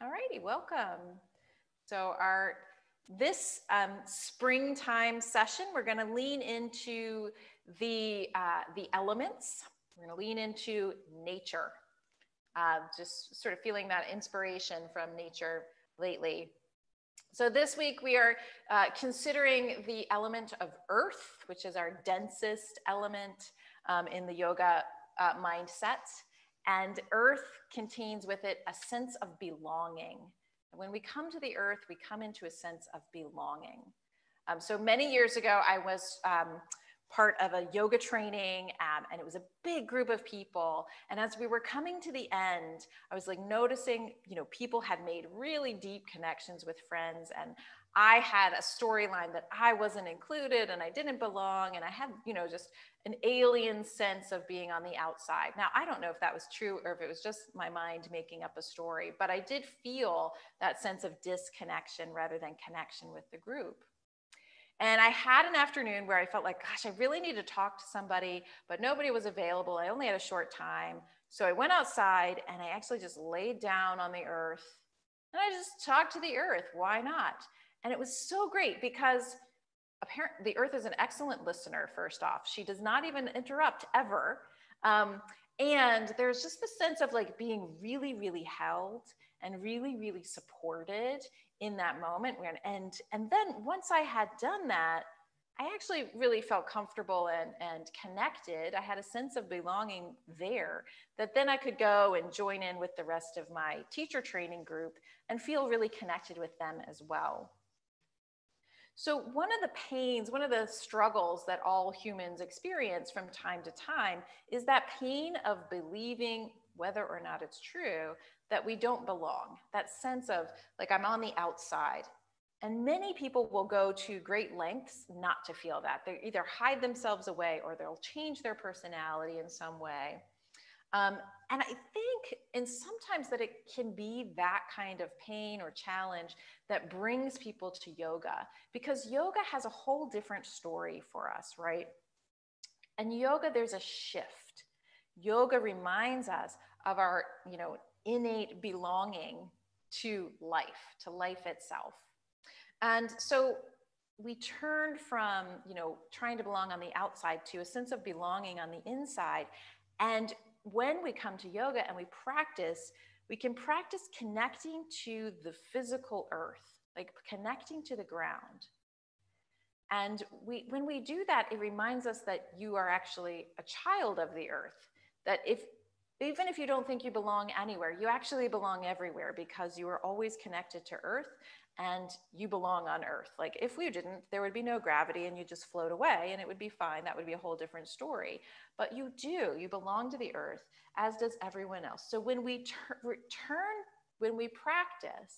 All righty, welcome. So this springtime session, we're going to lean into the elements. We're going to lean into nature. Just sort of feeling that inspiration from nature lately. So this week we are considering the element of earth, which is our densest element in the yoga mindset. And earth contains with it a sense of belonging. And when we come to the earth, we come into a sense of belonging. So many years ago, I was part of a yoga training, and it was a big group of people. And as we were coming to the end, I was like noticing, people had made really deep connections with friends, and I had a storyline that I wasn't included and I didn't belong, and I had, just an alien sense of being on the outside. Now, I don't know if that was true or if it was just my mind making up a story, but I did feel that sense of disconnection rather than connection with the group. And I had an afternoon where I felt like, gosh, I really need to talk to somebody, but nobody was available. I only had a short time. So I went outside and I actually just laid down on the earth and I just talked to the earth. Why not? And it was so great because apparently the earth is an excellent listener, first off. She does not even interrupt ever. And there's just the sense of like being really, really held and really, really supported in that moment. And then once I had done that, I actually really felt comfortable and connected. I had a sense of belonging there that then I could go and join in with the rest of my teacher training group and feel really connected with them as well. So one of the pains, one of the struggles that all humans experience from time to time is that pain of believing, whether or not it's true, that we don't belong. That sense of like, I'm on the outside. And many people will go to great lengths not to feel that. They either hide themselves away or they'll change their personality in some way. And I think, and sometimes that it can be that kind of pain or challenge that brings people to yoga, because yoga has a whole different story for us, right? And yoga, there's a shift. Yoga reminds us of our, innate belonging to life itself. And so we turned from, trying to belong on the outside to a sense of belonging on the inside. And when we come to yoga and we can practice connecting to the physical earth, like connecting to the ground. And when we do that, it reminds us that you are actually a child of the earth, that even if you don't think you belong anywhere, you actually belong everywhere because you are always connected to earth and you belong on earth. Like if we didn't, there would be no gravity and you just float away and it would be fine. That would be a whole different story. But you belong to the earth, as does everyone else. So when we when we practice,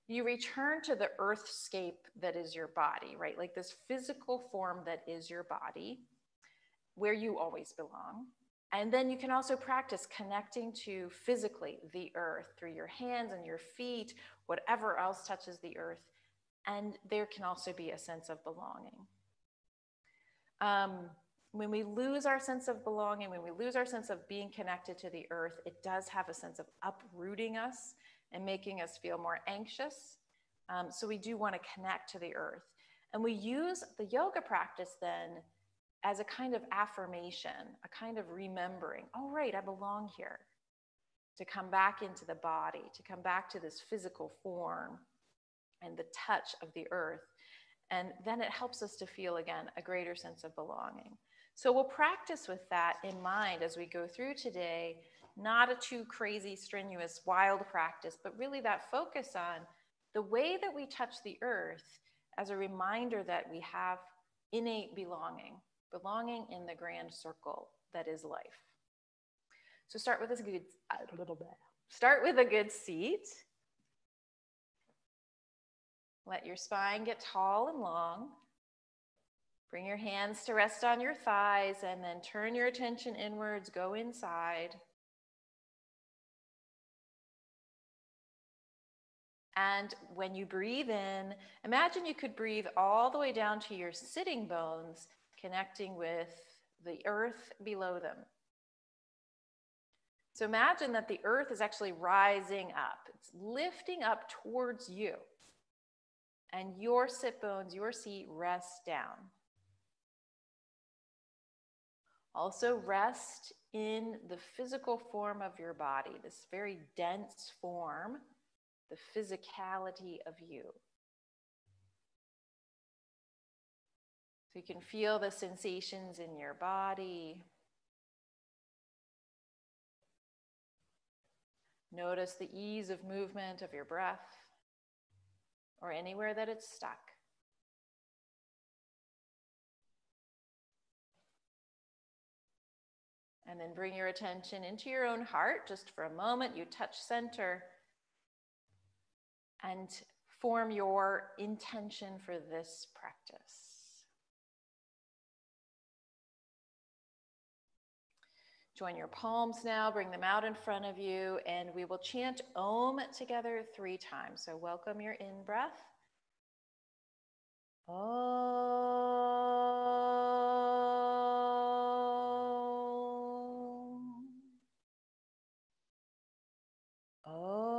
you return to the earthscape that is your body, right? Like this physical form that is your body, where you always belong. And then you can also practice connecting to physically the earth through your hands and your feet, whatever else touches the earth. And there can also be a sense of belonging. When we lose our sense of belonging, when we lose our sense of being connected to the earth, it does have a sense of uprooting us and making us feel more anxious. So we do want to connect to the earth. And we use the yoga practice then as a kind of affirmation, a kind of remembering, oh, right, I belong here. To come back into the body, to come back to this physical form and the touch of the earth. And then it helps us to feel, again, a greater sense of belonging. So we'll practice with that in mind as we go through today, not a too crazy, strenuous, wild practice, but really that focus on the way that we touch the earth as a reminder that we have innate belonging in the grand circle that is life. So start with a good seat. Let your spine get tall and long. Bring your hands to rest on your thighs and then turn your attention inwards, go inside. And when you breathe in, imagine you could breathe all the way down to your sitting bones, connecting with the earth below them. So imagine that the earth is actually rising up. It's lifting up towards you. And your sit bones, your seat rests down. Also rest in the physical form of your body, this very dense form, the physicality of you. So you can feel the sensations in your body. Notice the ease of movement of your breath or anywhere that it's stuck. And then bring your attention into your own heart. Just for a moment, you touch center and form your intention for this practice. Join your palms now, bring them out in front of you, and we will chant Om together 3 times. So welcome your in-breath. Om. Om.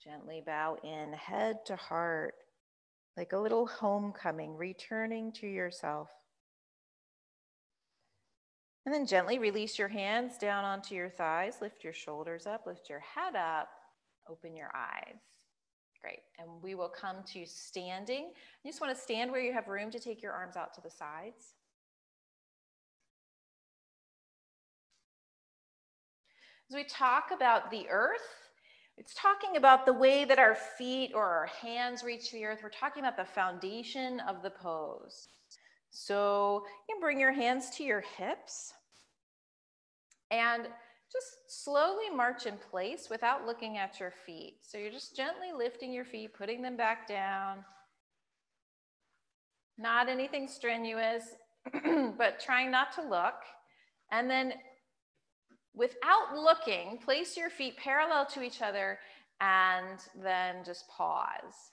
Gently bow in, head to heart, like a little homecoming, returning to yourself. And then gently release your hands down onto your thighs, lift your shoulders up, lift your head up, open your eyes. Great, and we will come to standing. You just want to stand where you have room to take your arms out to the sides. As we talk about the earth, it's talking about the way that our feet or our hands reach the earth. We're talking about the foundation of the pose. So you can bring your hands to your hips and just slowly march in place without looking at your feet. So you're just gently lifting your feet, putting them back down. Not anything strenuous, but trying not to look. And then without looking, place your feet parallel to each other and then just pause.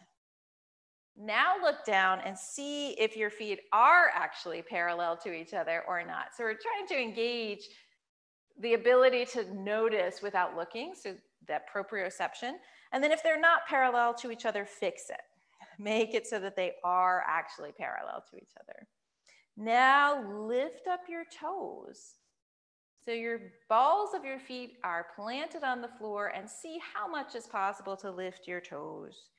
Now look down and see if your feet are actually parallel to each other or not. So we're trying to engage the ability to notice without looking, so that proprioception. And then if they're not parallel to each other, fix it. Make it so that they are actually parallel to each other. Now lift up your toes. So your balls of your feet are planted on the floor, and see how much is possible to lift your toes.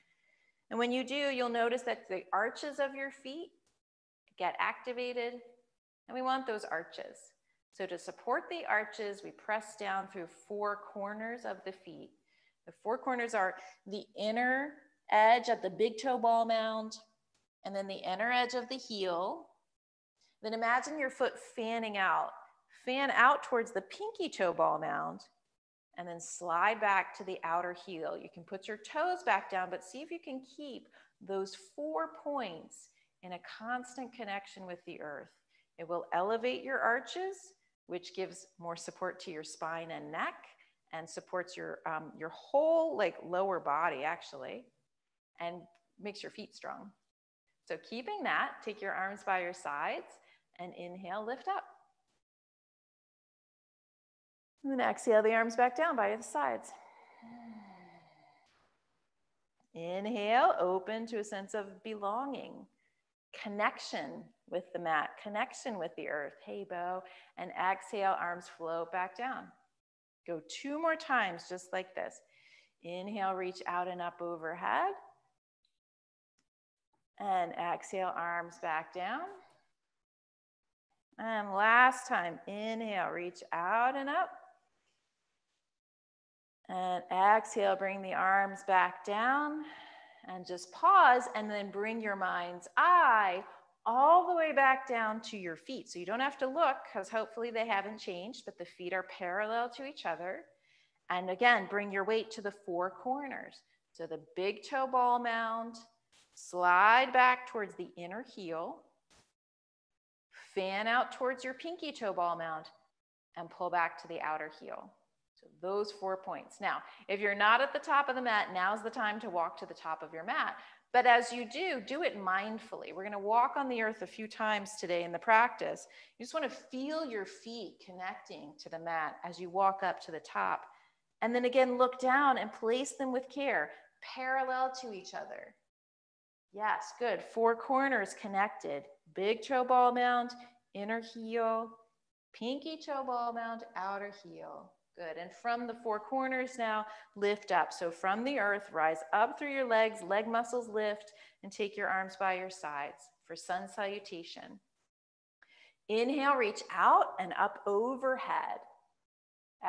And when you do, you'll notice that the arches of your feet get activated, and we want those arches. So to support the arches, we press down through 4 corners of the feet. The 4 corners are the inner edge at the big toe ball mound, and then the inner edge of the heel. Then imagine your foot fanning out. Fan out towards the pinky toe ball mound, and then slide back to the outer heel. You can put your toes back down, but see if you can keep those 4 points in a constant connection with the earth. It will elevate your arches, which gives more support to your spine and neck, and supports your whole lower body actually, and makes your feet strong. So keeping that, take your arms by your sides and inhale, lift up. And then exhale the arms back down by the sides. Inhale, open to a sense of belonging, connection with the mat, connection with the earth. Hey, Bo. And exhale, arms float back down. Go 2 more times, just like this. Inhale, reach out and up overhead. And exhale, arms back down. And last time, inhale, reach out and up. And exhale, bring the arms back down. And just pause, and then bring your mind's eye all the way back down to your feet. So you don't have to look, because hopefully they haven't changed, but the feet are parallel to each other. And again, bring your weight to the 4 corners. So the big toe ball mound, slide back towards the inner heel, fan out towards your pinky toe ball mound, and pull back to the outer heel. So those 4 points. Now, if you're not at the top of the mat, now's the time to walk to the top of your mat. But as you do it mindfully. We're going to walk on the earth a few times today in the practice. You just want to feel your feet connecting to the mat as you walk up to the top. And then again, look down and place them with care, parallel to each other. Yes, good. 4 corners connected. Big toe ball mound, inner heel, pinky toe ball mound, outer heel. Good. And from the 4 corners now, lift up. So from the earth, rise up through your legs, leg muscles lift, and take your arms by your sides for sun salutation. Inhale, reach out and up overhead.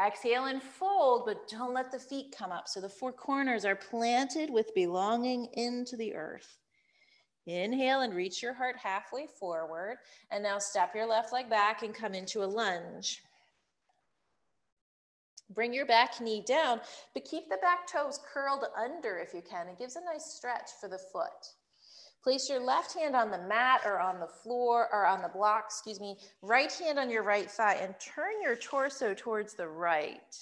Exhale and fold, but don't let the feet come up. So the 4 corners are planted with belonging into the earth. Inhale and reach your heart halfway forward. And now step your left leg back and come into a lunge. Bring your back knee down, but keep the back toes curled under if you can. It gives a nice stretch for the foot. Place your left hand on the mat or on the floor or on the block, right hand on your right thigh and turn your torso towards the right.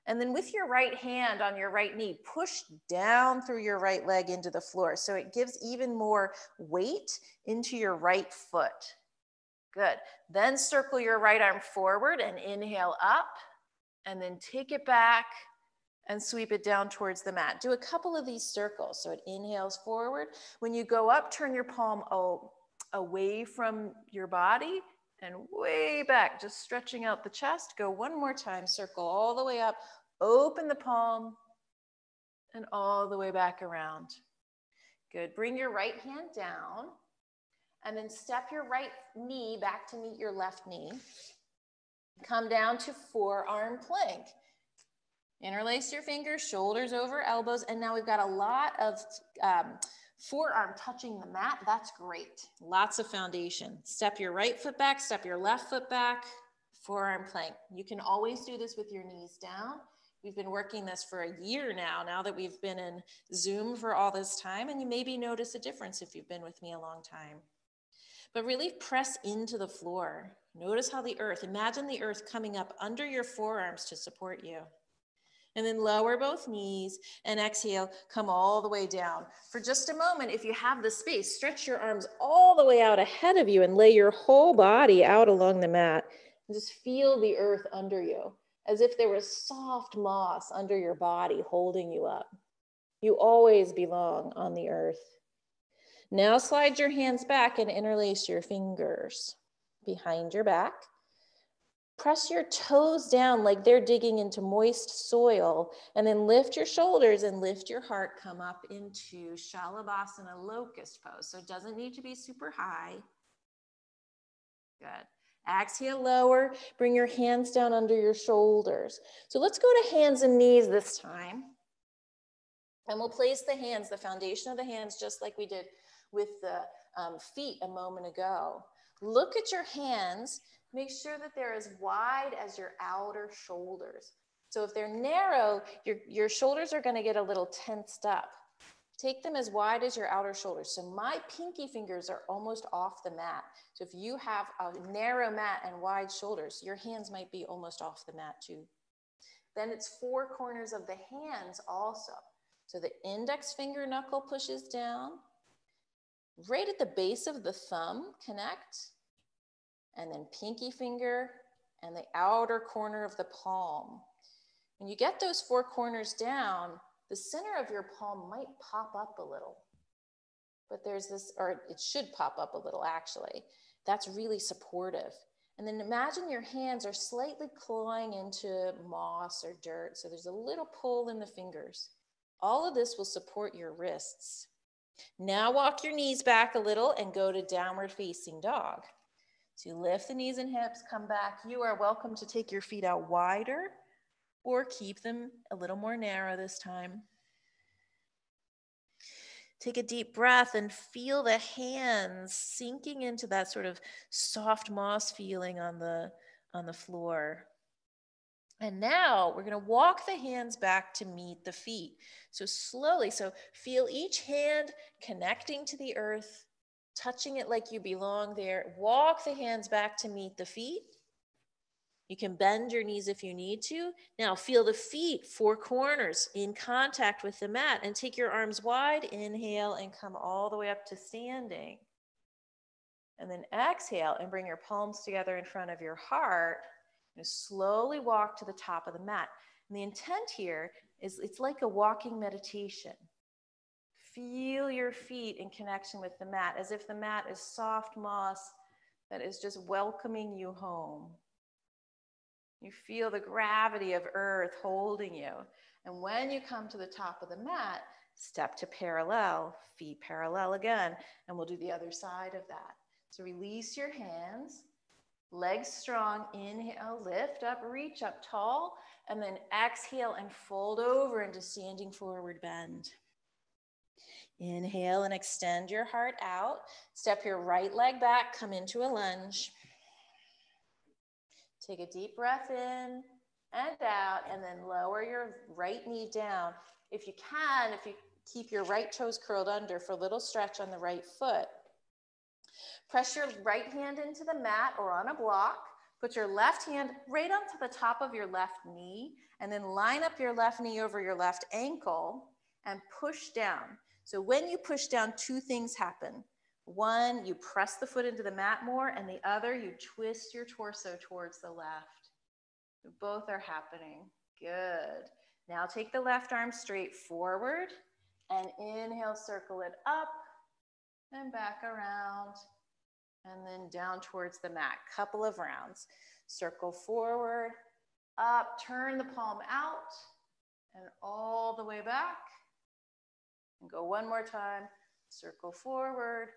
And then with your right hand on your right knee, push down through your right leg into the floor. So it gives even more weight into your right foot. Good. Then circle your right arm forward and inhale up. And then take it back and sweep it down towards the mat. Do a couple of these circles. So it inhales forward. When you go up, turn your palm away from your body and way back, just stretching out the chest. Go one more time, circle all the way up, open the palm, and all the way back around. Good. Bring your right hand down, and then step your right knee back to meet your left knee. Come down to forearm plank. Interlace your fingers, shoulders over elbows, and now we've got a lot of forearm touching the mat. That's great. Lots of foundation. Step your right foot back, step your left foot back, forearm plank. You can always do this with your knees down. We've been working this for a year now that we've been in Zoom for all this time, and you maybe notice a difference if you've been with me a long time. But really press into the floor. Notice how imagine the earth coming up under your forearms to support you. And then lower both knees and exhale, come all the way down. For just a moment, if you have the space, stretch your arms all the way out ahead of you and lay your whole body out along the mat. And just feel the earth under you, as if there was soft moss under your body holding you up. You always belong on the earth. Now slide your hands back and interlace your fingers behind your back. Press your toes down like they're digging into moist soil, and then lift your shoulders and lift your heart. Come up into Shalabhasana, locust pose. So it doesn't need to be super high. Good. Exhale, lower. Bring your hands down under your shoulders. So let's go to hands and knees this time. And we'll place the hands, the foundation of the hands, just like we did with the feet a moment ago. Look at your hands. Make sure that they're as wide as your outer shoulders. So if they're narrow, your shoulders are going to get a little tensed up. Take them as wide as your outer shoulders. So my pinky fingers are almost off the mat. So if you have a narrow mat and wide shoulders, your hands might be almost off the mat too. Then it's 4 corners of the hands also. So the index finger knuckle pushes down. Right at the base of the thumb, connect. And then pinky finger and the outer corner of the palm. When you get those 4 corners down, the center of your palm might pop up a little. But there's this, or it should pop up a little actually. That's really supportive. And then imagine your hands are slightly clawing into moss or dirt. So there's a little pull in the fingers. All of this will support your wrists. Now walk your knees back a little and go to downward facing dog. So you lift the knees and hips, come back. You are welcome to take your feet out wider or keep them a little more narrow this time. Take a deep breath and feel the hands sinking into that sort of soft moss feeling on the floor. And now we're going to walk the hands back to meet the feet. So slowly, so feel each hand connecting to the earth, touching it like you belong there. Walk the hands back to meet the feet. You can bend your knees if you need to. Now feel the feet, four corners in contact with the mat, and take your arms wide. Inhale and come all the way up to standing. And then exhale and bring your palms together in front of your heart. And slowly walk to the top of the mat. And the intent here is it's like a walking meditation. Feel your feet in connection with the mat, as if the mat is soft moss that is just welcoming you home. You feel the gravity of earth holding you. And when you come to the top of the mat, step to parallel, feet parallel again, and we'll do the other side of that. So release your hands, legs strong, inhale, lift up, reach up tall, and then exhale and fold over into standing forward bend. Inhale and extend your heart out. Step your right leg back, come into a lunge. Take a deep breath in and out, and then lower your right knee down. If you can, if you keep your right toes curled under for a little stretch on the right foot. Press your right hand into the mat or on a block. Put your left hand right onto the top of your left knee, and then line up your left knee over your left ankle and push down. So when you push down, two things happen. One, you press the foot into the mat more, and the other, you twist your torso towards the left. Both are happening. Good. Now take the left arm straight forward and inhale, circle it up and back around and then down towards the mat. Couple of rounds. Circle forward, up, turn the palm out and all the way back. And go one more time. Circle forward,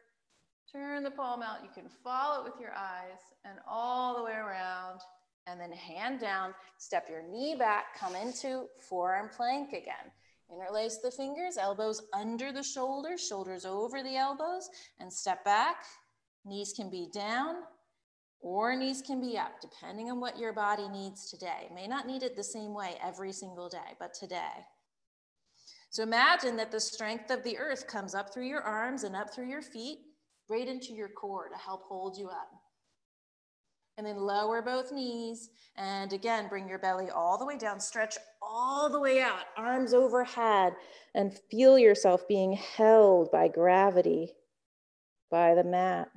turn the palm out. You can follow it with your eyes and all the way around. And then hand down, step your knee back, come into forearm plank again. Interlace the fingers, elbows under the shoulders, shoulders over the elbows, and step back. Knees can be down or knees can be up, depending on what your body needs today. May not need it the same way every single day, but today. So imagine that the strength of the earth comes up through your arms and up through your feet, right into your core to help hold you up. And then lower both knees. And again, bring your belly all the way down. Stretch all the way out, arms overhead. And feel yourself being held by gravity, by the mat.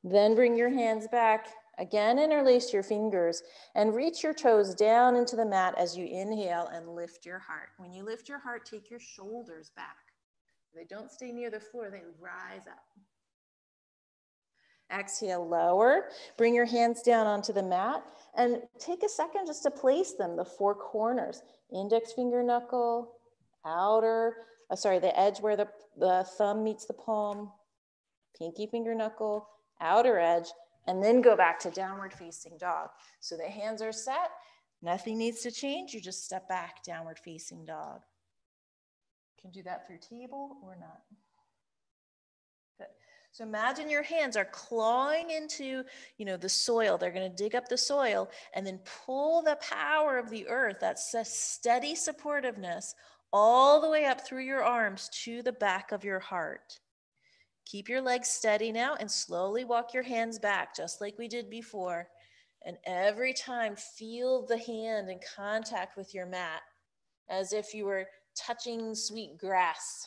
Then bring your hands back. Again, interlace your fingers and reach your toes down into the mat as you inhale and lift your heart. When you lift your heart, take your shoulders back. They don't stay near the floor, they rise up. Exhale, lower. Bring your hands down onto the mat and take a second just to place them, the four corners. Index finger knuckle, the edge where the thumb meets the palm, pinky finger knuckle, outer edge, and then go back to downward facing dog. So the hands are set, nothing needs to change, you just step back, downward facing dog. You can do that through table or not. Good. So imagine your hands are clawing into, the soil. They're going to dig up the soil and then pull the power of the earth, that steady supportiveness, all the way up through your arms to the back of your heart. Keep your legs steady now and slowly walk your hands back, just like we did before. And every time, feel the hand in contact with your mat, as if you were touching sweet grass.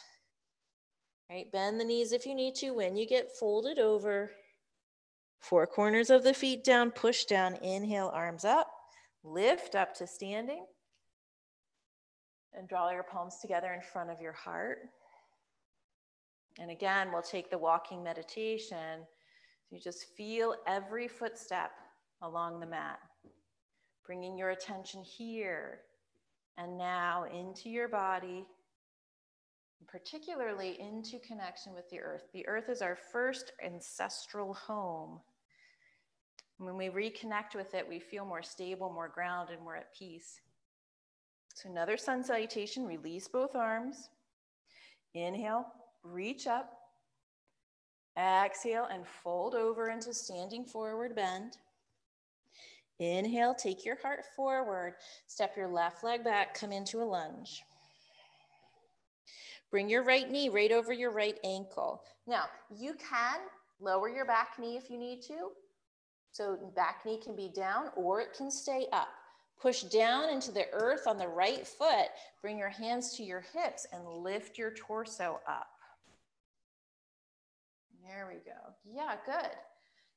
Right? Bend the knees if you need to. When you get folded over, four corners of the feet down, push down, inhale, arms up, lift up to standing, and draw your palms together in front of your heart. And again, we'll take the walking meditation. You just feel every footstep along the mat, bringing your attention here and now into your body, particularly into connection with the earth. The earth is our first ancestral home. When we reconnect with it, we feel more stable, more grounded, more at peace. So another sun salutation, release both arms. Inhale, reach up. Exhale and fold over into standing forward bend. Inhale, take your heart forward. Step your left leg back, come into a lunge. Bring your right knee right over your right ankle. Now, you can lower your back knee if you need to, So back knee can be down or it can stay up. Push down into the earth on the right foot. Bring your hands to your hips and lift your torso up. There we go. Yeah, good.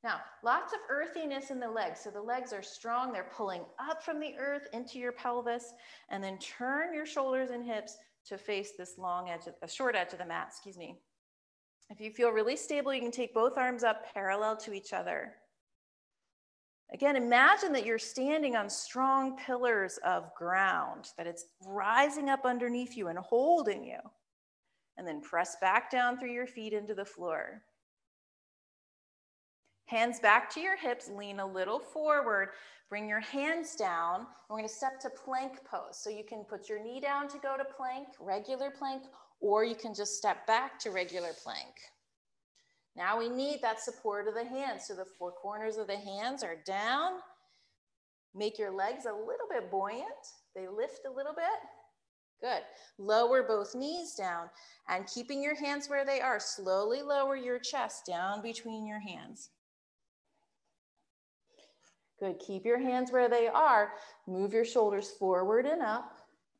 Now, lots of earthiness in the legs. So the legs are strong. They're pulling up from the earth into your pelvis. And then turn your shoulders and hips to face this long edge, short edge of the mat, excuse me. If you feel really stable, you can take both arms up parallel to each other. Again, imagine that you're standing on strong pillars of ground, that it's rising up underneath you and holding you. And then press back down through your feet into the floor. Hands back to your hips, lean a little forward, bring your hands down. We're going to step to plank pose. So you can put your knee down to go to plank, regular plank, or you can just step back to regular plank. Now we need that support of the hands. So the four corners of the hands are down. Make your legs a little bit buoyant. They lift a little bit. Good. Lower both knees down and keeping your hands where they are. Slowly lower your chest down between your hands. Good. Keep your hands where they are. Move your shoulders forward and up,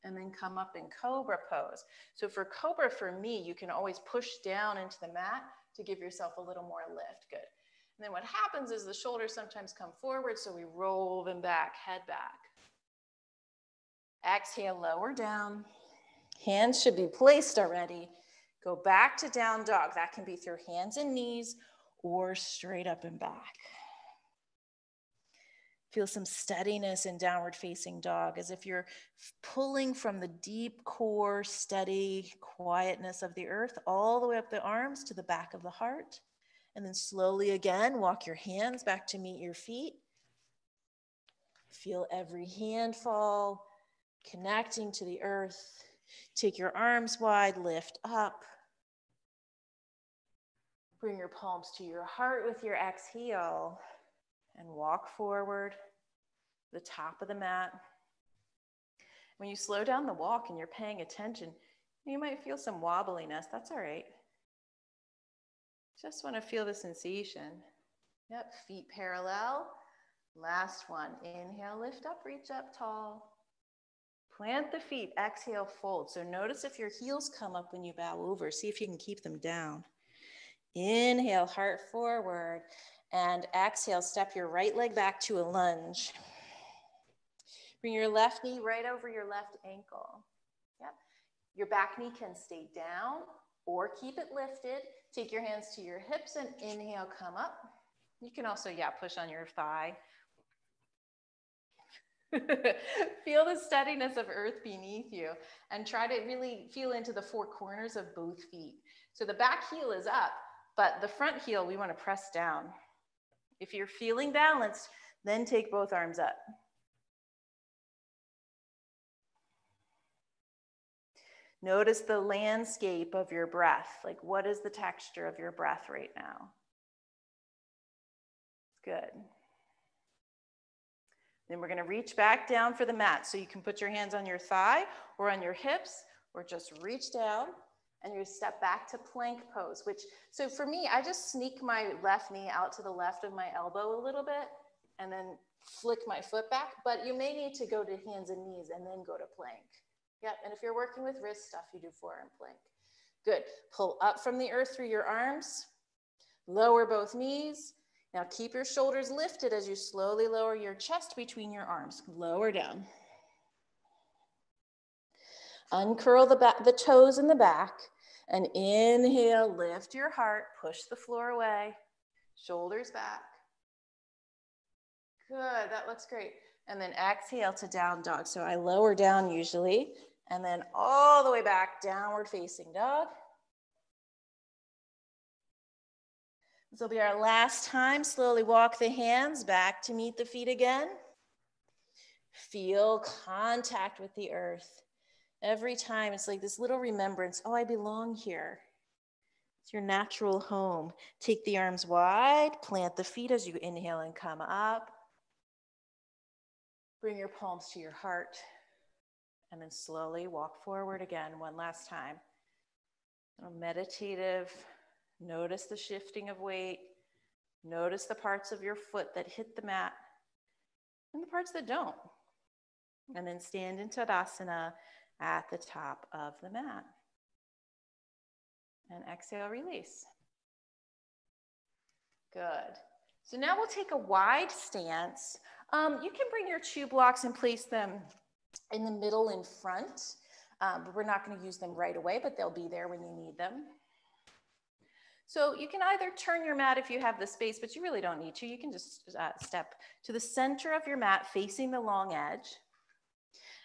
and then come up in cobra pose. So for cobra, for me, you can always push down into the mat to give yourself a little more lift. Good. And then what happens is the shoulders sometimes come forward, so we roll them back, head back. Exhale, lower down. Hands should be placed already. Go back to down dog. That can be through hands and knees or straight up and back. Feel some steadiness in downward facing dog, as if you're pulling from the deep core, steady quietness of the earth all the way up the arms to the back of the heart. And then slowly again, walk your hands back to meet your feet. Feel every hand fall, connecting to the earth. Take your arms wide, lift up. Bring your palms to your heart with your exhale and walk forward, the top of the mat. When you slow down the walk and you're paying attention, you might feel some wobbliness. That's all right. Just want to feel the sensation. Yep, feet parallel. Last one. Inhale, lift up, reach up tall. Plant the feet, exhale, fold. So notice if your heels come up when you bow over. See if you can keep them down. Inhale, heart forward. And exhale, step your right leg back to a lunge. Bring your left knee right over your left ankle. Yep. Your back knee can stay down or keep it lifted. Take your hands to your hips and inhale, come up. You can also, push on your thigh. Feel the steadiness of earth beneath you and try to really feel into the four corners of both feet. So the back heel is up, but the front heel, we want to press down. If you're feeling balanced, then take both arms up. Notice the landscape of your breath. Like, what is the texture of your breath right now? Good. Then we're going to reach back down for the mat. So you can put your hands on your thigh or on your hips, or just reach down and you step back to plank pose, so for me, I just sneak my left knee out to the left of my elbow a little bit and then flick my foot back, but you may need to go to hands and knees and then go to plank. Yep, and if you're working with wrist stuff, you do forearm plank. Good, pull up from the earth through your arms, lower both knees. Now keep your shoulders lifted as you slowly lower your chest between your arms. Lower down. Uncurl the toes in the back and inhale, lift your heart, push the floor away, shoulders back. Good, that looks great. And then exhale to down dog. So I lower down usually, and then all the way back, downward facing dog. This will be our last time. Slowly walk the hands back to meet the feet again. Feel contact with the earth. Every time it's like this little remembrance, oh, I belong here. It's your natural home. Take the arms wide, plant the feet as you inhale and come up. Bring your palms to your heart, and then slowly walk forward again one last time. Meditative, notice the shifting of weight, Notice the parts of your foot that hit the mat and the parts that don't. And then stand in Tadasana at the top of the mat. And exhale, release. Good. So now we'll take a wide stance. You can bring your 2 blocks and place them in the middle in front. But we're not going to use them right away, but they'll be there when you need them. So you can either turn your mat if you have the space, but you really don't need to. You can just step to the center of your mat facing the long edge,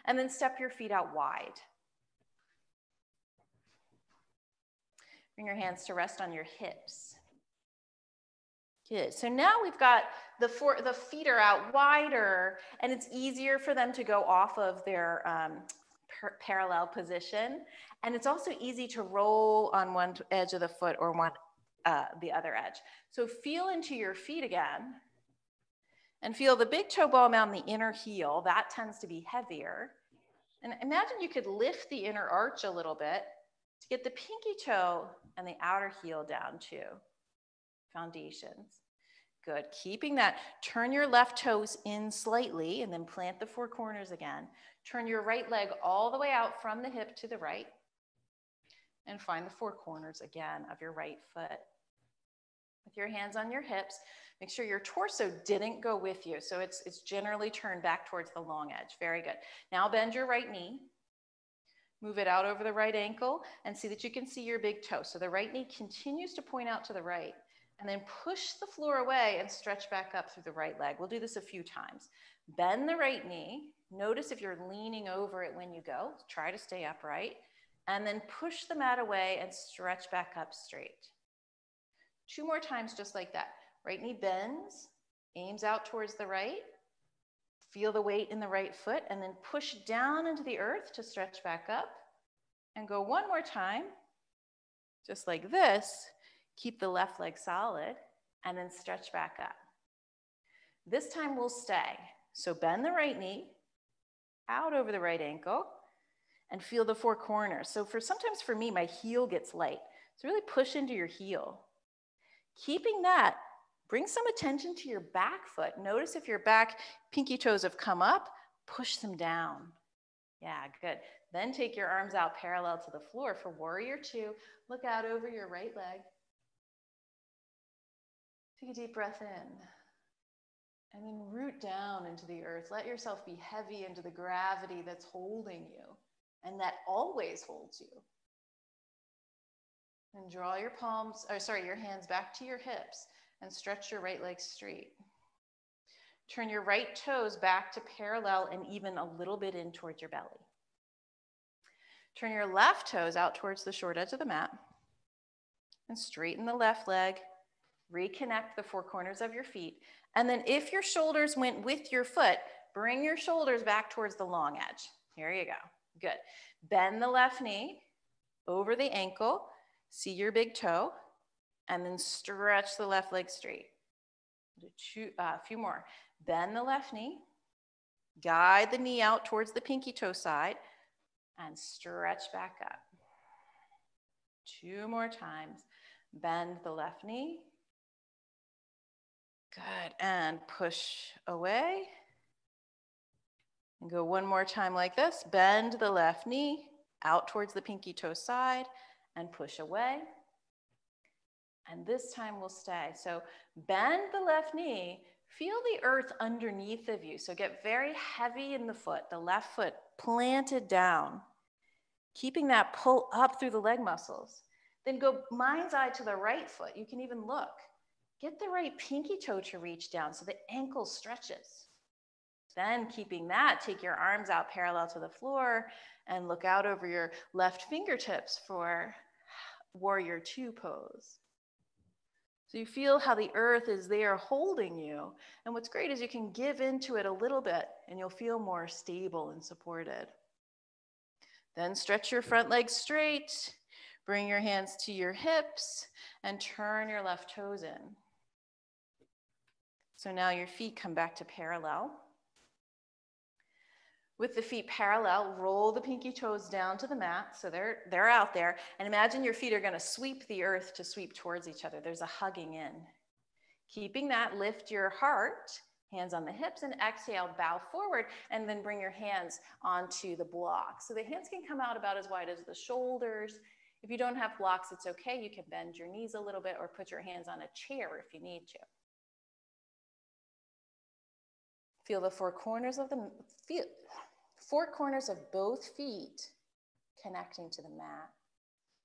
and then step your feet out wide. Bring your hands to rest on your hips. Good. So now we've got the feet are out wider, and it's easier for them to go off of their parallel position. And it's also easy to roll on one edge of the foot or the other edge. So feel into your feet again, and feel the big toe ball mound in the inner heel. That tends to be heavier. And imagine you could lift the inner arch a little bit to get the pinky toe and the outer heel down too. Foundations. Good. Keeping that. Turn your left toes in slightly and then plant the 4 corners again. Turn your right leg all the way out from the hip to the right. And find the 4 corners again of your right foot. With your hands on your hips, make sure your torso didn't go with you. So it's generally turned back towards the long edge. Very good. Now bend your right knee. Move it out over the right ankle and see that you can see your big toe. So the right knee continues to point out to the right. And then push the floor away and stretch back up through the right leg. We'll do this a few times. Bend the right knee. Notice if you're leaning over it when you go. Try to stay upright. And then push the mat away and stretch back up straight. 2 more times just like that. Right knee bends, aims out towards the right. Feel the weight in the right foot and then push down into the earth to stretch back up. And go 1 more time, just like this. Keep the left leg solid and then stretch back up. This time we'll stay. So bend the right knee, out over the right ankle, and feel the 4 corners. So sometimes for me, my heel gets light. So really push into your heel. Keeping that, bring some attention to your back foot. Notice if your back pinky toes have come up, push them down. Yeah, good. Then take your arms out parallel to the floor for warrior 2. Look out over your right leg. Take a deep breath in. And then root down into the earth. Let yourself be heavy into the gravity that's holding you and that always holds you. And draw your your hands back to your hips and stretch your right leg straight. Turn your right toes back to parallel and even a little bit in towards your belly. Turn your left toes out towards the short edge of the mat and straighten the left leg. Reconnect the 4 corners of your feet. And then if your shoulders went with your foot, bring your shoulders back towards the long edge. Here you go. Good. Bend the left knee over the ankle. See your big toe. And then stretch the left leg straight. A few more. Bend the left knee. Guide the knee out towards the pinky toe side. And stretch back up. 2 more times. Bend the left knee. Good, and push away. And go 1 more time like this. Bend the left knee out towards the pinky toe side and push away. And this time we'll stay. So bend the left knee, feel the earth underneath of you. So get very heavy in the foot, the left foot planted down, keeping that pull up through the leg muscles. Then go mind's eye to the right foot. You can even look. Get the right pinky toe to reach down so the ankle stretches. Then keeping that, take your arms out parallel to the floor and look out over your left fingertips for warrior 2 pose. So you feel how the earth is there holding you. And what's great is you can give into it a little bit and you'll feel more stable and supported. Then stretch your front leg straight, bring your hands to your hips and turn your left toes in. So now your feet come back to parallel. With the feet parallel, roll the pinky toes down to the mat. So they're out there. And imagine your feet are going to sweep the earth to sweep towards each other. There's a hugging in. Keeping that, lift your heart, hands on the hips, and exhale, bow forward, and then bring your hands onto the blocks. So the hands can come out about as wide as the shoulders. If you don't have blocks, it's okay. You can bend your knees a little bit or put your hands on a chair if you need to. Feel the four corners of both feet connecting to the mat.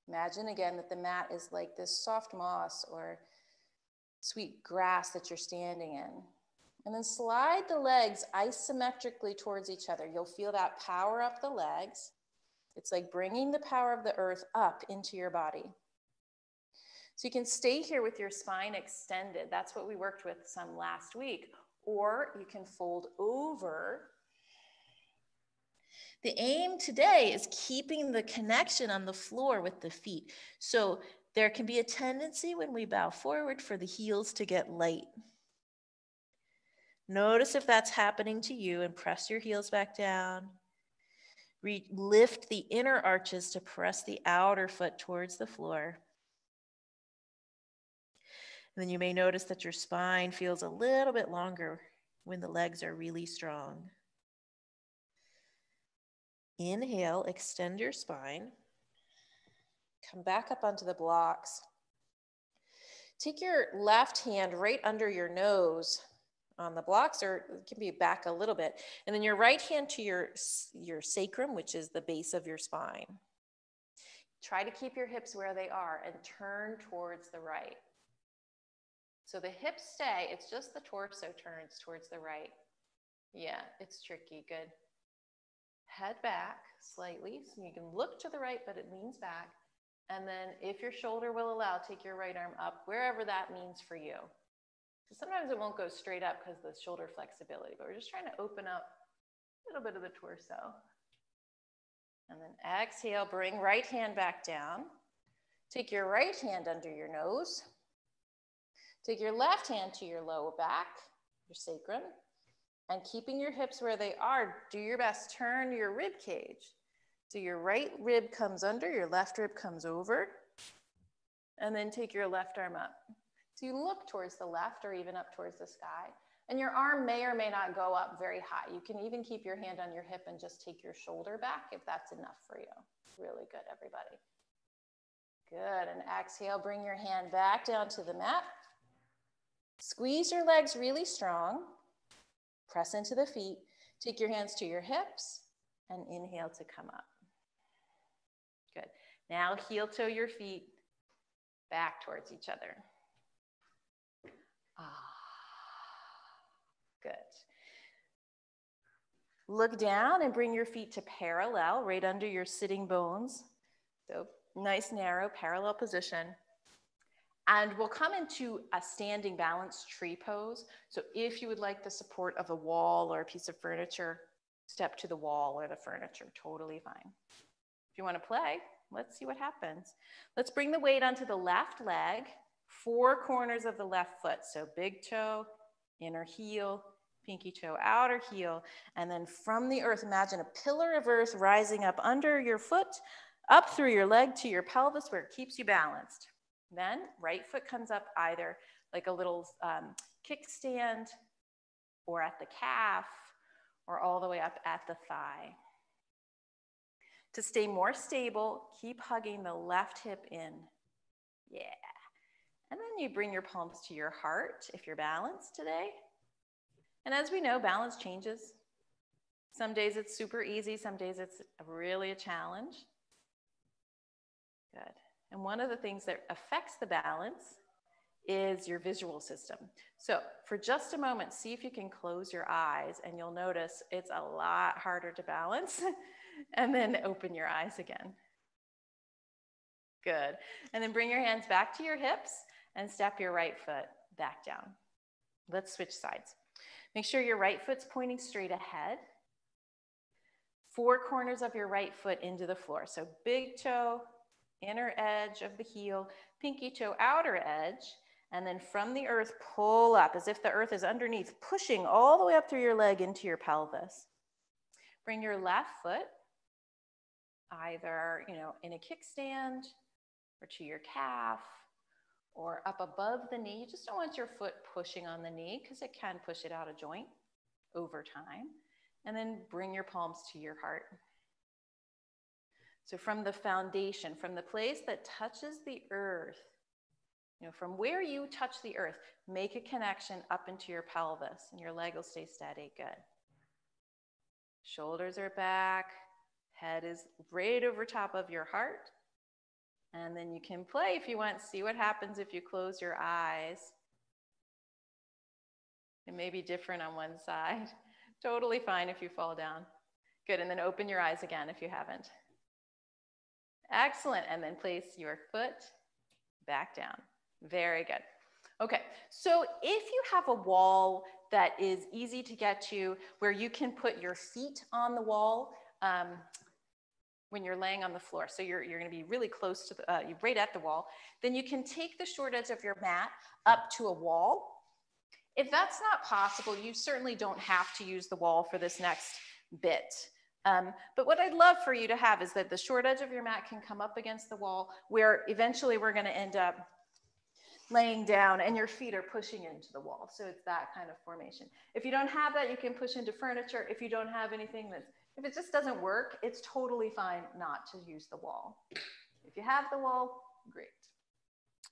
Imagine again that the mat is like this soft moss or sweet grass that you're standing in. And then slide the legs isometrically towards each other. You'll feel that power up the legs. It's like bringing the power of the earth up into your body. So you can stay here with your spine extended. That's what we worked with some last week. Or you can fold over. The aim today is keeping the connection on the floor with the feet. So there can be a tendency when we bow forward for the heels to get light. Notice if that's happening to you and press your heels back down. Lift the inner arches to press the outer foot towards the floor. And then you may notice that your spine feels a little bit longer when the legs are really strong. Inhale, extend your spine. Come back up onto the blocks. Take your left hand right under your nose on the blocks, or it can be back a little bit. And then your right hand to your sacrum, which is the base of your spine. Try to keep your hips where they are and turn towards the right. So the hips stay, it's just the torso turns towards the right. Yeah, it's tricky, good. Head back slightly, so you can look to the right, but it leans back. And then if your shoulder will allow, take your right arm up, wherever that means for you. So sometimes it won't go straight up because of the shoulder flexibility, but we're just trying to open up a little bit of the torso. And then exhale, bring right hand back down. Take your right hand under your nose. Take your left hand to your lower back, your sacrum, and keeping your hips where they are, do your best, turn your rib cage. So your right rib comes under, your left rib comes over, and then take your left arm up. So you look towards the left or even up towards the sky, and your arm may or may not go up very high. You can even keep your hand on your hip and just take your shoulder back if that's enough for you. Really good, everybody. Good, and exhale, bring your hand back down to the mat. Squeeze your legs really strong. Press into the feet. Take your hands to your hips and inhale to come up. Good. Now heel toe your feet back towards each other. Good. Look down and bring your feet to parallel right under your sitting bones. So nice, narrow, parallel position. And we'll come into a standing balance tree pose. So if you would like the support of a wall or a piece of furniture, step to the wall or the furniture, totally fine. If you want to play, let's see what happens. Let's bring the weight onto the left leg, four corners of the left foot. So big toe, inner heel, pinky toe, outer heel. And then from the earth, imagine a pillar of earth rising up under your foot, up through your leg to your pelvis where it keeps you balanced. Then right foot comes up either like a little kickstand or at the calf or all the way up at the thigh. To stay more stable, keep hugging the left hip in. Yeah. And then you bring your palms to your heart if you're balanced today. And as we know, balance changes. Some days it's super easy, some days it's really a challenge. Good. And one of the things that affects the balance is your visual system. So for just a moment, see if you can close your eyes and you'll notice it's a lot harder to balance. And then open your eyes again. Good. And then bring your hands back to your hips and step your right foot back down. Let's switch sides. Make sure your right foot's pointing straight ahead. Four corners of your right foot into the floor. So big toe, inner edge of the heel, pinky toe, outer edge, and then from the earth, pull up as if the earth is underneath, pushing all the way up through your leg into your pelvis. Bring your left foot either, in a kickstand or to your calf or up above the knee. You just don't want your foot pushing on the knee because it can push it out of joint over time. And then bring your palms to your heart. So from the foundation, from the place that touches the earth, from where you touch the earth, make a connection up into your pelvis and your leg will stay steady. Good. Shoulders are back, head is right over top of your heart. And then you can play if you want. See what happens if you close your eyes. It may be different on one side. Totally fine if you fall down. Good, and then open your eyes again if you haven't. Excellent, and then place your foot back down. Very good. Okay, so if you have a wall that is easy to get to, where you can put your feet on the wall when you're laying on the floor, so you're gonna be really close to right at the wall, then you can take the short edge of your mat up to a wall. If that's not possible, you certainly don't have to use the wall for this next bit. But what I'd love for you to have is that the short edge of your mat can come up against the wall, where eventually we're gonna end up laying down and your feet are pushing into the wall. So it's that kind of formation. If you don't have that, you can push into furniture. If you don't have anything if it just doesn't work, it's totally fine not to use the wall. If you have the wall, great.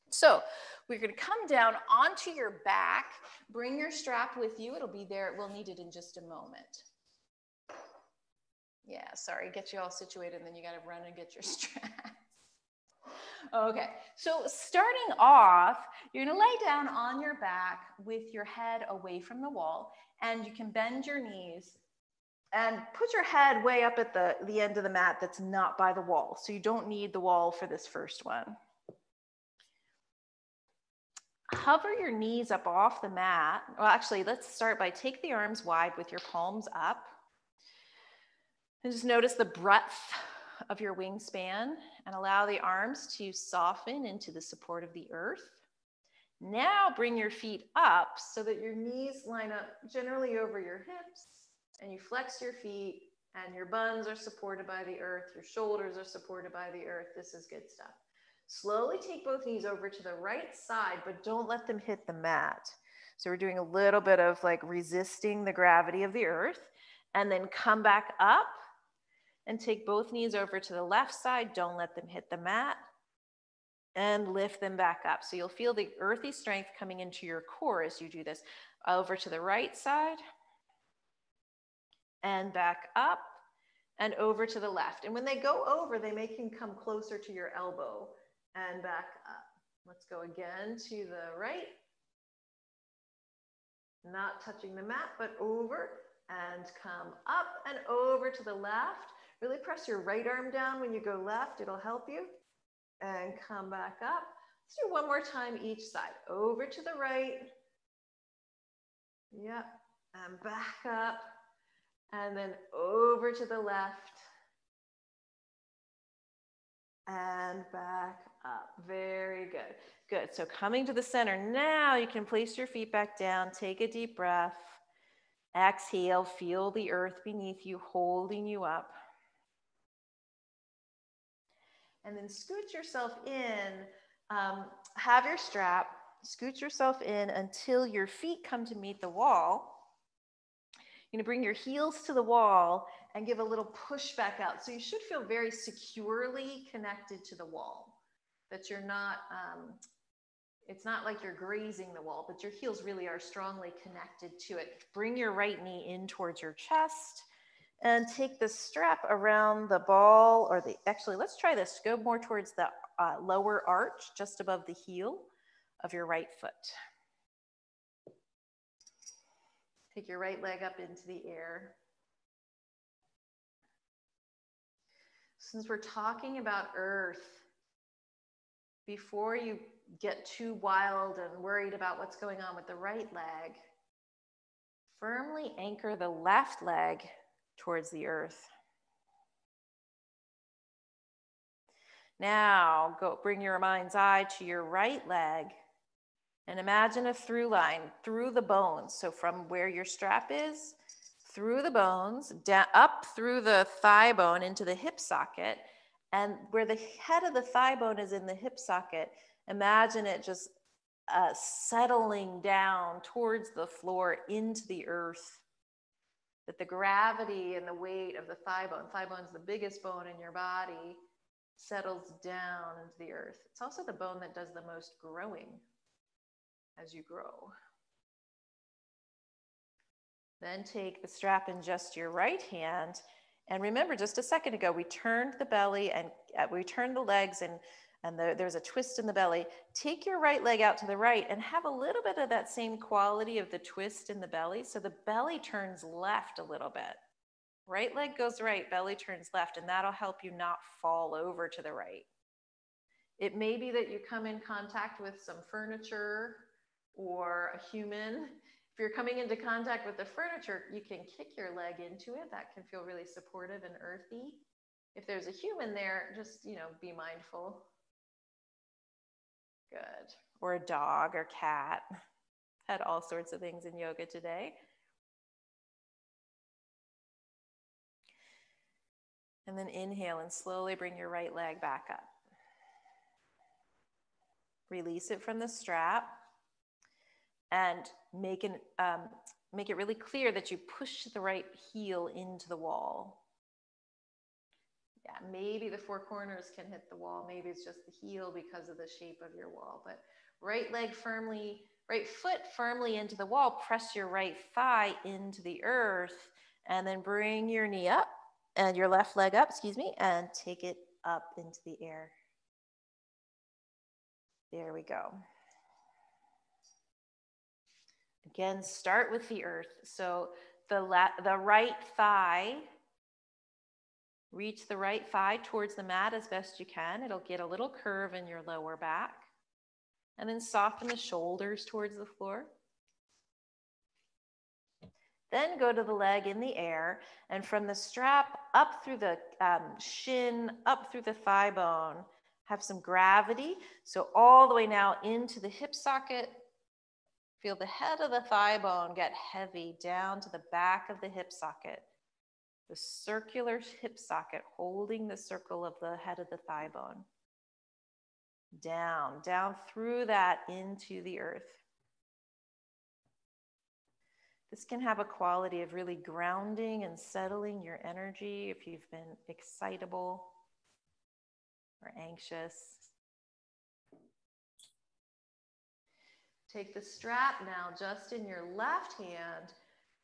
So we're going to come down onto your back, bring your strap with you. It'll be there. We'll need it in just a moment. Yeah, sorry, get you all situated and then you got to run and get your strap. Okay, so starting off, you're going to lay down on your back with your head away from the wall, and you can bend your knees and put your head way up at the end of the mat that's not by the wall. So you don't need the wall for this first one. Hover your knees up off the mat. Well, actually, let's start by take the arms wide with your palms up. And just notice the breadth of your wingspan and allow the arms to soften into the support of the earth. Now bring your feet up so that your knees line up generally over your hips, and you flex your feet and your buns are supported by the earth, your shoulders are supported by the earth. This is good stuff. Slowly take both knees over to the right side, but don't let them hit the mat. So we're doing a little bit of like resisting the gravity of the earth, and then come back up and take both knees over to the left side. Don't let them hit the mat, and lift them back up. So you'll feel the earthy strength coming into your core as you do this. Over to the right side, and back up, and over to the left. And when they go over, they make them come closer to your elbow, and back up. Let's go again to the right. Not touching the mat, but over, and come up and over to the left. Really press your right arm down when you go left. It'll help you. And come back up. Let's do one more time each side. Over to the right. Yep. And back up. And then over to the left. And back up. Very good. Good. So coming to the center. Now you can place your feet back down. Take a deep breath. Exhale. Feel the earth beneath you, holding you up. And then scoot yourself in, have your strap, scoot yourself in until your feet come to meet the wall. You're gonna bring your heels to the wall and give a little push back out. So you should feel very securely connected to the wall, that you're not, it's not like you're grazing the wall, but your heels really are strongly connected to it. Bring your right knee in towards your chest. And take the strap around the ball, or actually, let's try this. Go more towards the lower arch, just above the heel of your right foot. Take your right leg up into the air. Since we're talking about earth, before you get too wild and worried about what's going on with the right leg, firmly anchor the left leg towards the earth. Now go bring your mind's eye to your right leg and imagine a through line through the bones. So from where your strap is, through the bones, down, up through the thigh bone into the hip socket, and where the head of the thigh bone is in the hip socket, Imagine it just settling down towards the floor into the earth. That the gravity and the weight of the thigh bone's the biggest bone in your body, settles down into the earth. It's also the bone that does the most growing as you grow. Then take the strap in just your right hand. And remember, just a second ago, we turned the belly and we turned the legs and there's a twist in the belly. Take your right leg out to the right and have a little bit of that same quality of the twist in the belly. So the belly turns left a little bit. Right leg goes right, belly turns left, and that'll help you not fall over to the right. It may be that you come in contact with some furniture or a human. If you're coming into contact with the furniture, you can kick your leg into it. That can feel really supportive and earthy. If there's a human there, just, be mindful. Good. Or a dog or cat. Had all sorts of things in yoga today. And then inhale and slowly bring your right leg back up. Release it from the strap and make it really clear that you push the right heel into the wall. Yeah, maybe the four corners can hit the wall. Maybe it's just the heel because of the shape of your wall. But right foot firmly into the wall. Press your right thigh into the earth, and then bring your knee up and your left leg up, and take it up into the air. There we go. Again, start with the earth. So the right thigh, reach the right thigh towards the mat as best you can. It'll get a little curve in your lower back. And then soften the shoulders towards the floor. Then go to the leg in the air, and from the strap up through the shin, up through the thigh bone, have some gravity. So all the way now into the hip socket. Feel the head of the thigh bone get heavy down to the back of the hip socket. The circular hip socket holding the circle of the head of the thigh bone. Down through that into the earth. This can have a quality of really grounding and settling your energy if you've been excitable or anxious. Take the strap now just in your left hand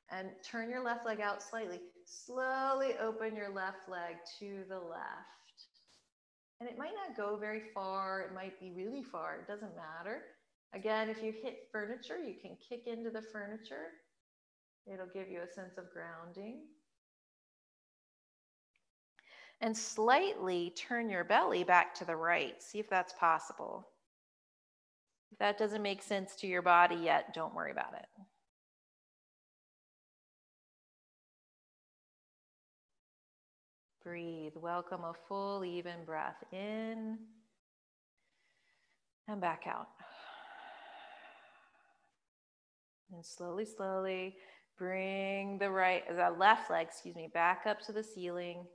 and turn your left leg out slightly. Slowly open your left leg to the left. And it might not go very far. It might be really far. It doesn't matter. Again, if you hit furniture, you can kick into the furniture. It'll give you a sense of grounding. And slightly turn your belly back to the right. See if that's possible. If that doesn't make sense to your body yet, don't worry about it. Breathe. Welcome a full, even breath in and back out. And slowly, bring the left leg, back up to the ceiling.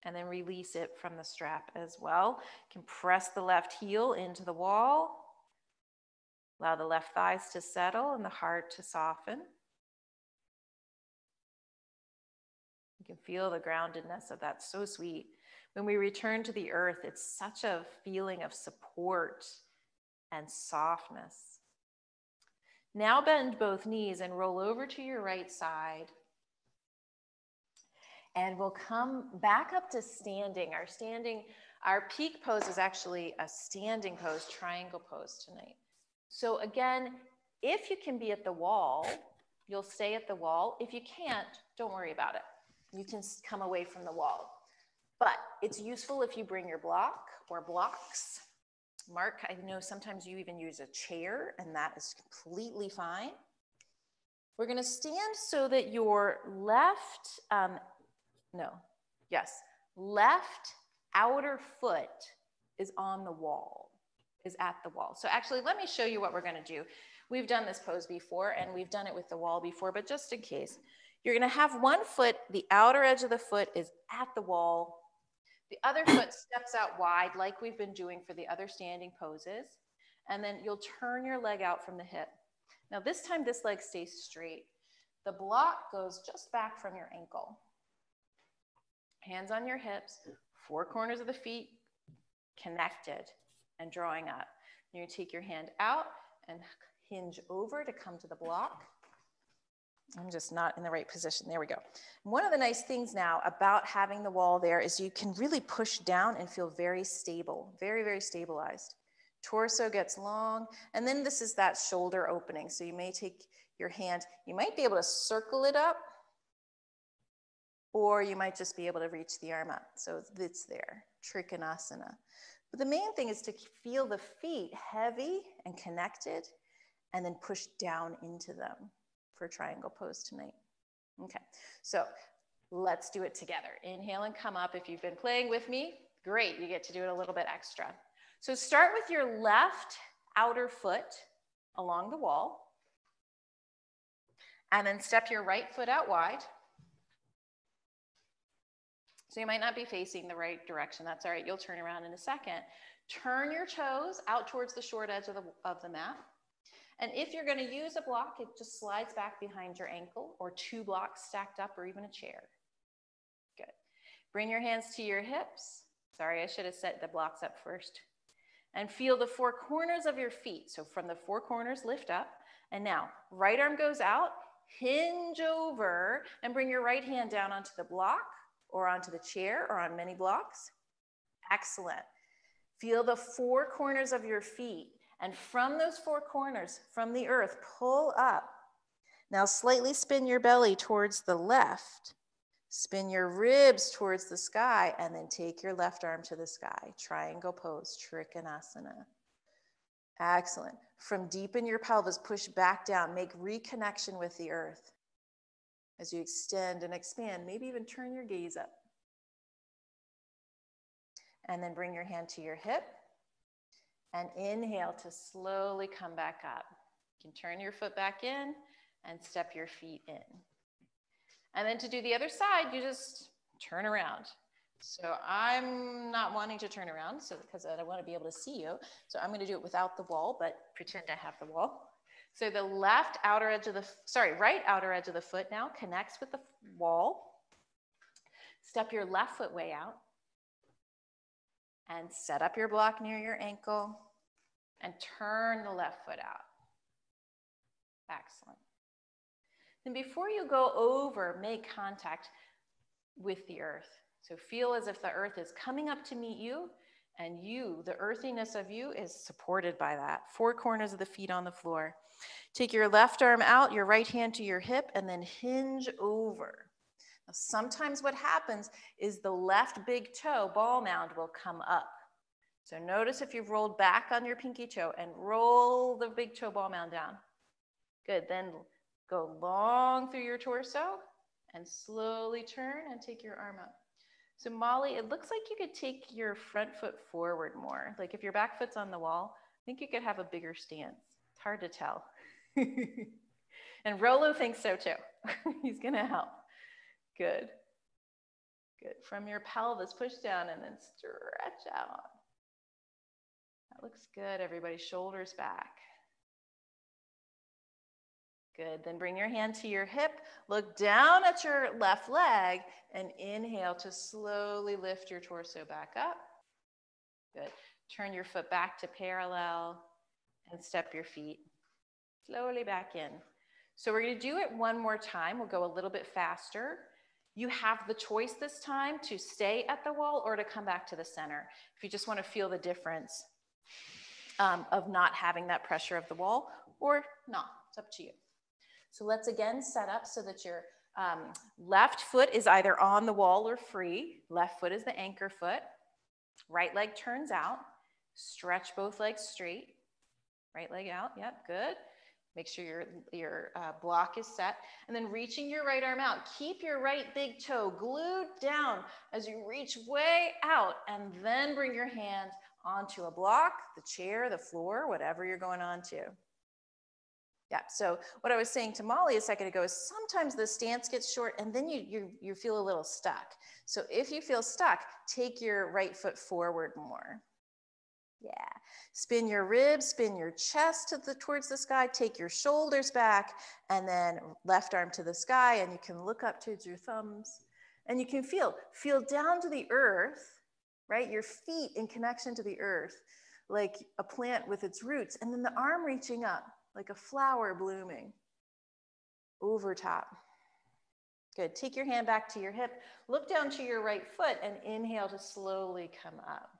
And then release it from the strap as well. You can press the left heel into the wall. Allow the left thighs to settle and the heart to soften. You can feel the groundedness of that, so sweet. When we return to the earth, it's such a feeling of support and softness. Now bend both knees and roll over to your right side. And we'll come back up to standing. Our peak pose is actually a standing pose, triangle pose tonight. So again, if you can be at the wall, you'll stay at the wall. If you can't, don't worry about it. You can come away from the wall. But it's useful if you bring your block or blocks. Mark, I know sometimes you even use a chair, and that is completely fine. We're gonna stand so that your left outer foot is on the wall, is at the wall. So actually, let me show you what we're gonna do. We've done this pose before, and we've done it with the wall before, but just in case, you're gonna have one foot, the outer edge of the foot is at the wall. The other foot steps out wide like we've been doing for the other standing poses. And then you'll turn your leg out from the hip. Now this time this leg stays straight. The block goes just back from your ankle. Hands on your hips, four corners of the feet connected and drawing up. You're gonna take your hand out and hinge over to come to the block. I'm just not in the right position. There we go. One of the nice things now about having the wall there is you can really push down and feel very stable, very, very stabilized. Torso gets long, and then this is that shoulder opening. So you may take your hand, you might be able to circle it up, or you might just be able to reach the arm up. So it's there, Trikonasana. But the main thing is to feel the feet heavy and connected, and then push down into them for triangle pose tonight. Okay, so let's do it together. Inhale and come up. If you've been playing with me, great, you get to do it a little bit extra. So start with your left outer foot along the wall, and then step your right foot out wide. So you might not be facing the right direction. That's all right, you'll turn around in a second. Turn your toes out towards the short edge of the mat. And if you're gonna use a block, it just slides back behind your ankle, or two blocks stacked up, or even a chair. Good. Bring your hands to your hips. Sorry, I should have set the blocks up first. And feel the four corners of your feet. So from the four corners, lift up. And now, right arm goes out, hinge over, and bring your right hand down onto the block, or onto the chair, or on many blocks. Excellent. Feel the four corners of your feet. And from those four corners, from the earth, pull up. Now slightly spin your belly towards the left. Spin your ribs towards the sky, and then take your left arm to the sky. Triangle pose, Trikonasana. Excellent. From deep in your pelvis, push back down. Make reconnection with the earth. As you extend and expand, maybe even turn your gaze up. And then bring your hand to your hip. And inhale to slowly come back up. You can turn your foot back in and step your feet in. And then to do the other side, you just turn around. So I'm not wanting to turn around because I want to be able to see you. So I'm going to do it without the wall, but pretend I have the wall. So the right outer edge of the foot now connects with the wall. Step your left foot way out. And set up your block near your ankle and turn the left foot out. Excellent. Then before you go over, make contact with the earth. So feel as if the earth is coming up to meet you, and you, the earthiness of you, is supported by that. Four corners of the feet on the floor. Take your left arm out, your right hand to your hip, and then hinge over. Sometimes what happens is the left big toe, ball mound, will come up. So notice if you've rolled back on your pinky toe and roll the big toe ball mound down. Good, then go long through your torso and slowly turn and take your arm up. So Molly, it looks like you could take your front foot forward more. Like if your back foot's on the wall, I think you could have a bigger stance. It's hard to tell. And Rolo thinks so too. He's gonna help. Good. Good. From your pelvis, push down and then stretch out. That looks good, everybody. Shoulders back. Good. Then bring your hand to your hip. Look down at your left leg and inhale to slowly lift your torso back up. Good. Turn your foot back to parallel and step your feet slowly back in. So we're going to do it one more time. We'll go a little bit faster. You have the choice this time to stay at the wall or to come back to the center. If you just want to feel the difference of not having that pressure of the wall or not, it's up to you. So let's again set up so that your left foot is either on the wall or free. Left foot is the anchor foot. Right leg turns out. Stretch both legs straight. Right leg out, yep, good. Make sure your block is set. And then reaching your right arm out. Keep your right big toe glued down as you reach way out, and then bring your hand onto a block, the chair, the floor, whatever you're going on to. Yeah, so what I was saying to Molly a second ago is sometimes the stance gets short and then you feel a little stuck. So if you feel stuck, take your right foot forward more. Yeah, spin your ribs, spin your chest towards the sky, take your shoulders back, and then left arm to the sky, and you can look up towards your thumbs, and you can feel down to the earth, right? Your feet in connection to the earth, like a plant with its roots, and then the arm reaching up, like a flower blooming over top. Good, take your hand back to your hip, look down to your right foot, and inhale to slowly come up.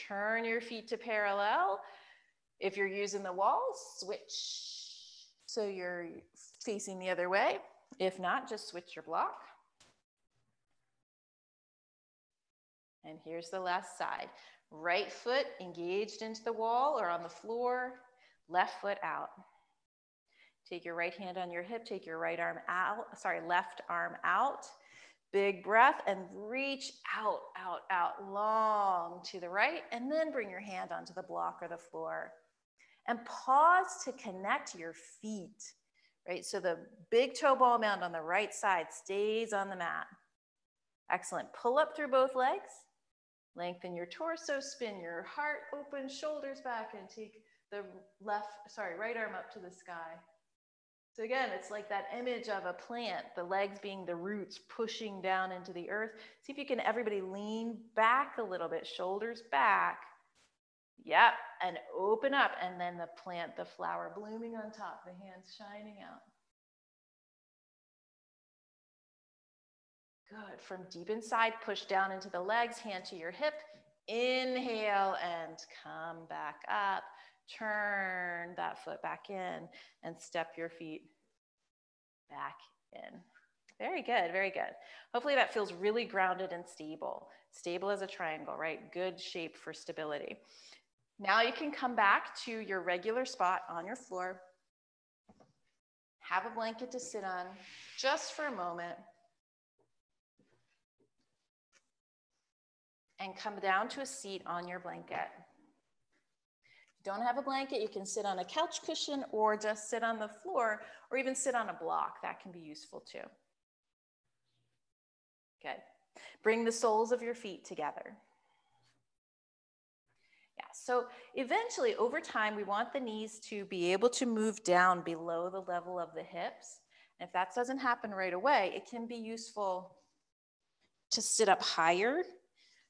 Turn your feet to parallel. If you're using the wall, switch so you're facing the other way. If not, just switch your block. And here's the last side. Right foot engaged into the wall or on the floor, left foot out. Take your right hand on your hip, take your right arm out, left arm out. Big breath and reach out, out, out, long to the right, and then bring your hand onto the block or the floor. And pause to connect your feet, right? So the big toe ball mound on the right side stays on the mat. Excellent. Pull up through both legs. Lengthen your torso, spin your heart open, shoulders back, and take the right arm up to the sky. So again, it's like that image of a plant, the legs being the roots pushing down into the earth. See if you can, everybody lean back a little bit, shoulders back. Yep, and open up, and then the plant, the flower blooming on top, the hands shining out. Good, from deep inside, push down into the legs, hand to your hip. Inhale and come back up. Turn that foot back in and step your feet back in. Very good, very good. Hopefully that feels really grounded and stable. Stable as a triangle, right? Good shape for stability. Now you can come back to your regular spot on your floor. Have a blanket to sit on just for a moment. And come down to a seat on your blanket. Don't have a blanket, you can sit on a couch cushion or just sit on the floor or even sit on a block. That can be useful too. Good. Bring the soles of your feet together. Yeah, so eventually over time, we want the knees to be able to move down below the level of the hips. And if that doesn't happen right away, it can be useful to sit up higher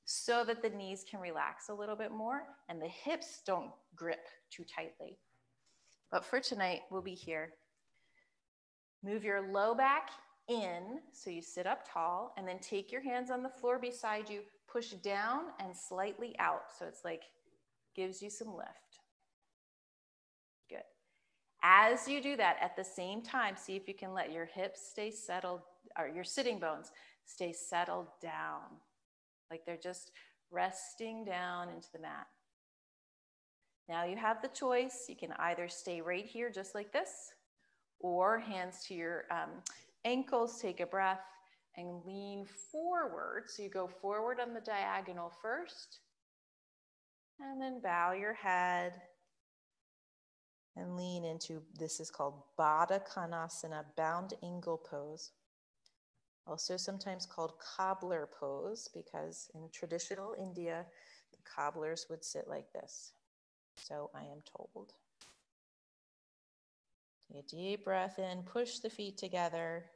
so that the knees can relax a little bit more and the hips don't grip too tightly. But for tonight, we'll be here. Move your low back in so you sit up tall, and then take your hands on the floor beside you, push down and slightly out. So it's like, gives you some lift. Good. As you do that, at the same time, see if you can let your hips stay settled, or your sitting bones stay settled down. Like they're just resting down into the mat. Now you have the choice. You can either stay right here just like this, or hands to your ankles, take a breath, and lean forward. So you go forward on the diagonal first, and then bow your head and lean into, this is called Baddha Konasana, bound angle pose. Also sometimes called cobbler pose, because in traditional India, the cobblers would sit like this. So I am told. Take a deep breath in, push the feet together,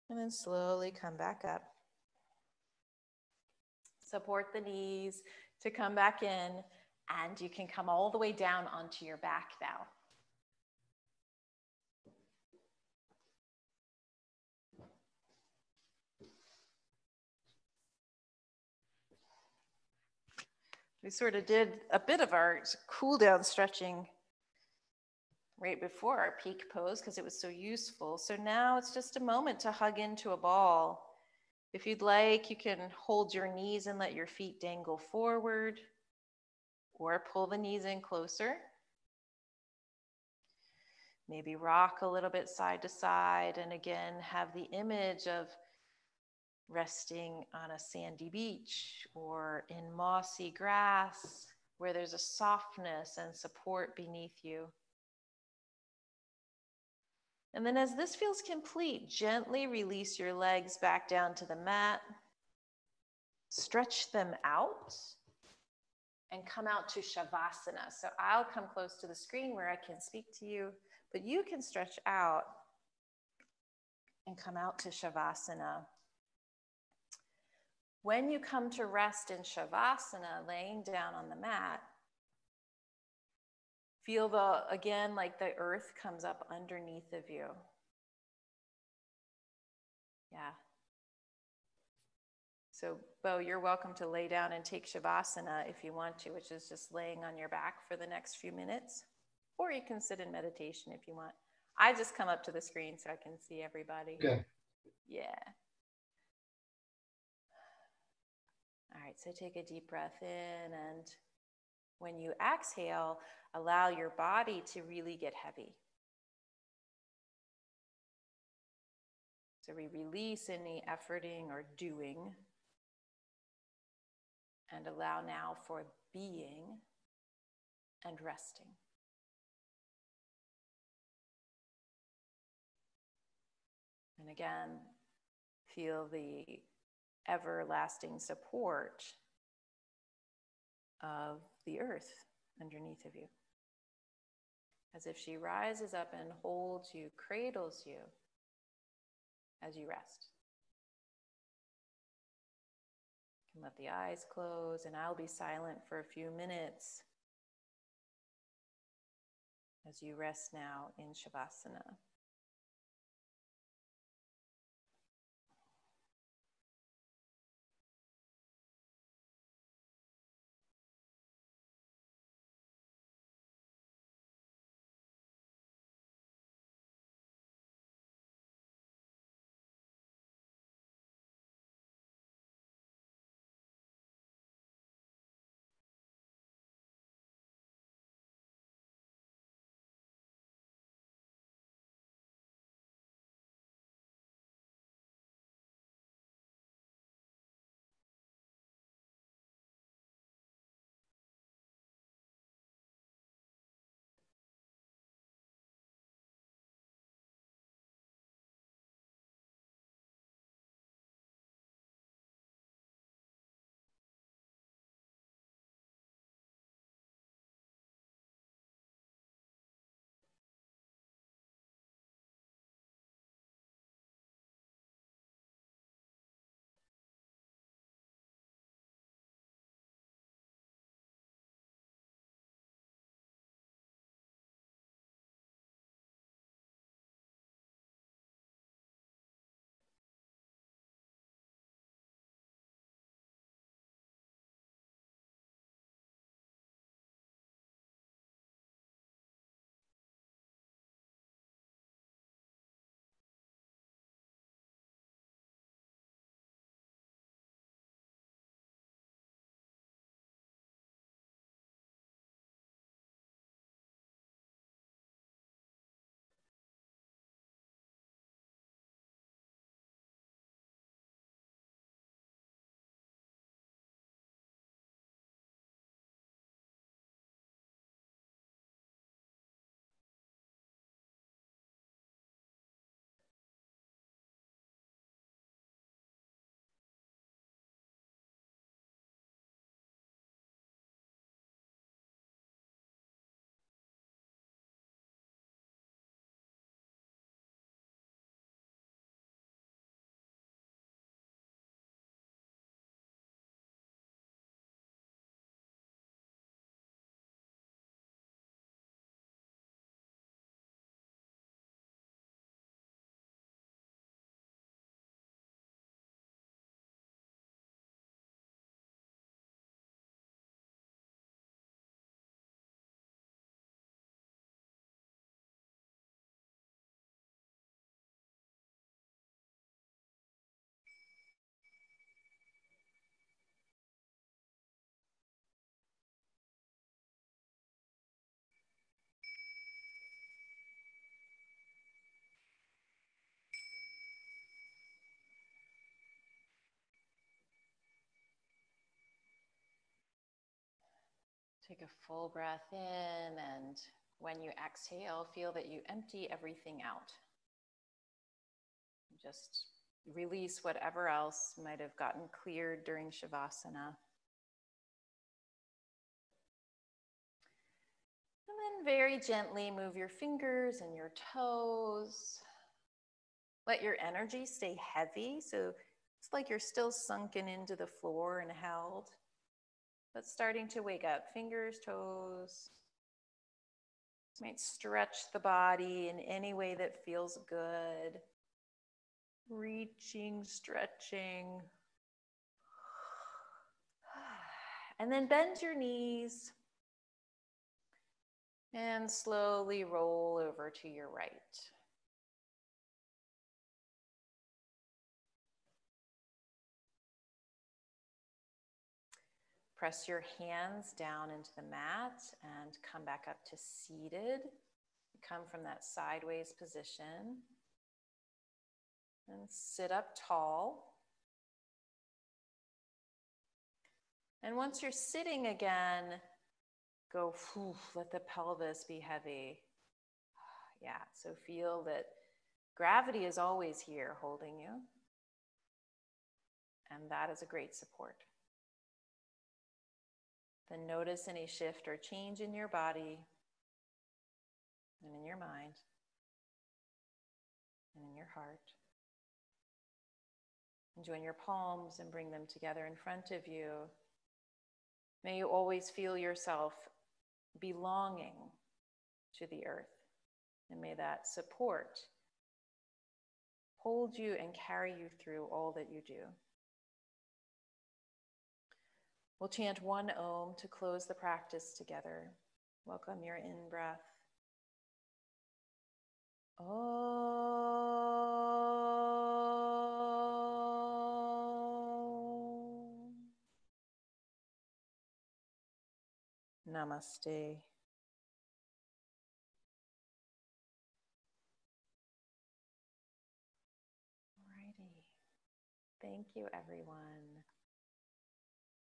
and then slowly come back up. Support the knees to come back in, and you can come all the way down onto your back now. We sort of did a bit of our cool down stretching right before our peak pose because it was so useful. So now it's just a moment to hug into a ball. If you'd like, you can hold your knees and let your feet dangle forward, or pull the knees in closer. Maybe rock a little bit side to side, and again, have the image of resting on a sandy beach or in mossy grass, where there's a softness and support beneath you. And then as this feels complete, gently release your legs back down to the mat. Stretch them out and come out to Shavasana. So I'll come close to the screen where I can speak to you, but you can stretch out and come out to Shavasana. When you come to rest in Shavasana, laying down on the mat, feel again, like the earth comes up underneath of you. Yeah. So, Bo, you're welcome to lay down and take Shavasana if you want to, which is just laying on your back for the next few minutes. Or you can sit in meditation if you want. I just come up to the screen so I can see everybody. Okay. Yeah. All right, so take a deep breath in, and when you exhale, allow your body to really get heavy. So we release any efforting or doing and allow now for being and resting. And again, feel the everlasting support of the earth underneath of you. As if she rises up and holds you, cradles you as you rest. You can let the eyes close, and I'll be silent for a few minutes as you rest now in Shavasana. Take a full breath in, and when you exhale, feel that you empty everything out. Just release whatever else might have gotten cleared during Shavasana. And then very gently move your fingers and your toes. Let your energy stay heavy, so it's like you're still sunken into the floor and held, but starting to wake up. Fingers, toes. Might stretch the body in any way that feels good. Reaching, stretching. And then bend your knees and slowly roll over to your right. Press your hands down into the mat and come back up to seated. Come from that sideways position and sit up tall. And once you're sitting again, go, let the pelvis be heavy. Yeah, so feel that gravity is always here holding you. And that is a great support. Then notice any shift or change in your body and in your mind and in your heart. And join your palms and bring them together in front of you. May you always feel yourself belonging to the earth. And may that support hold you and carry you through all that you do. We'll chant one Om to close the practice together. Welcome your in-breath. Om. Namaste. Alrighty. Thank you, everyone.